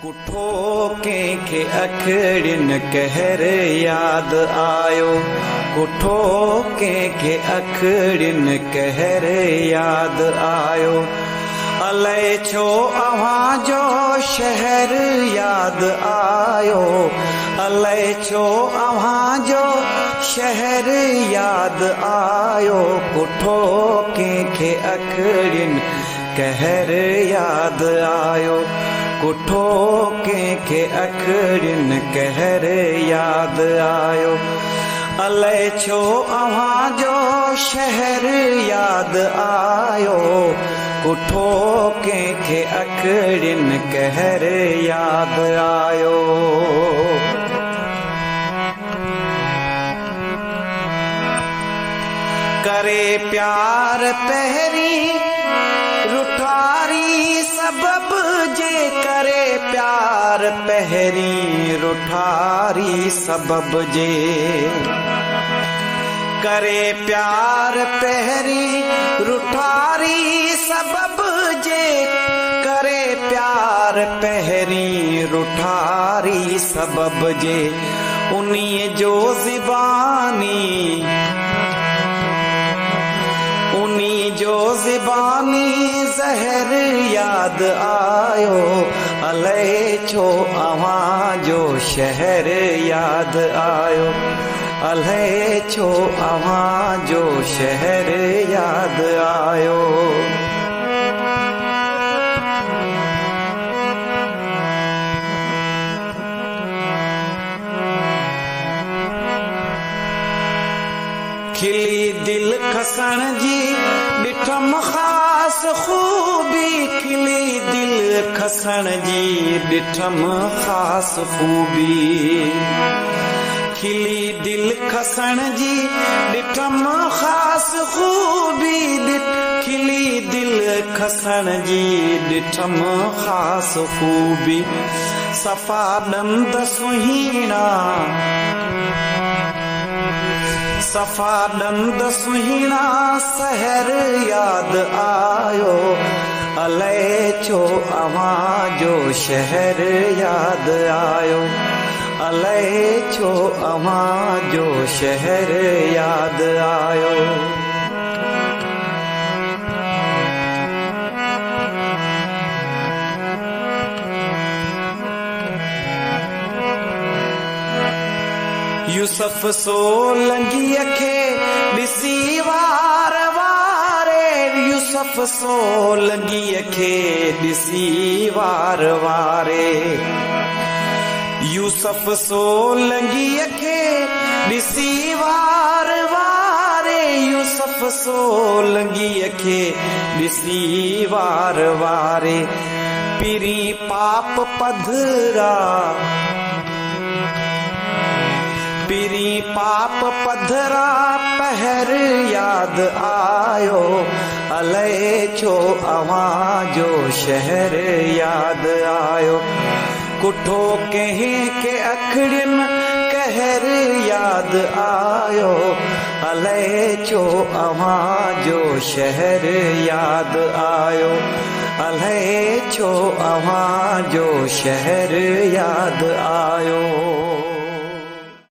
कुठो कंहिंखे अखड़ियुनि कहर याद आयो। कुठो कंहिंखे अखड़ियुनि कहर याद आयो। अलाए छो अव्हां जो शहर याद आयो। अलाए छो अव्हां जो शहर याद आयो। कुठो कंहिंखे अखड़ियुनि कहर याद आयो। कुठो कंहिंखे अखड़ियुनि कहर याद आयो। अलाए छो अव्हां जो शहर याद आयो। कुठो कंहिंखे अखड़ियुनि कहर याद आयो। करे प्यार पहिरीं रुठारी सबब जे। करे प्यार पहिरीं रुठारी सबब जे। करे प्यार पहिरीं रुठारी सबब जे। करे प्यार पहिरीं रुठारी सबब जे। उन्हीअ जो ज़िबानी उन्हीं जो ज़िबानी ज़हर याद आयो। अलाए छो अव्हां जो शहर याद आयो। अलाए छो अव्हां जो शहर याद आयो। खिली दिल खसण जी ॾिठम ख़ास खूबी। खिली दिल खसण जी ॾिठम ख़ास खूबी। खिली दिल खसण जी ॾिठम ख़ास खूबी। खिली दिल खसण जी ॾिठम ख़ास खूबी। सफ़ा ॾंद सुहिणा सफ़ा ॾंद सुहिणा सहर याद आयो। अलाए छो अव्हां जो शहर याद आयो। अलाए छो अव्हां जो शहर याद आयो। यूसुफ सोलंगीअ खे ॾिसी वार वारे। यूसुफ सोलंगीअ खे ॾिसी वार वारे। यूसुफ सोलंगीअ खे ॾिसी वार वारे। यूसुफ सोलंगीअ खे ॾिसी वार वारे। पिरी पाप पधरा पिरी पाप पधरा पहर याद आयो। अलाए छो अव्हां जो शहर याद आयो। कुठो कंहिंखे अखड़ियुनि कहर याद आयो। अलाए छो अव्हां जो शहर याद आयो। अलाए छो अव्हां जो शहर याद आयो।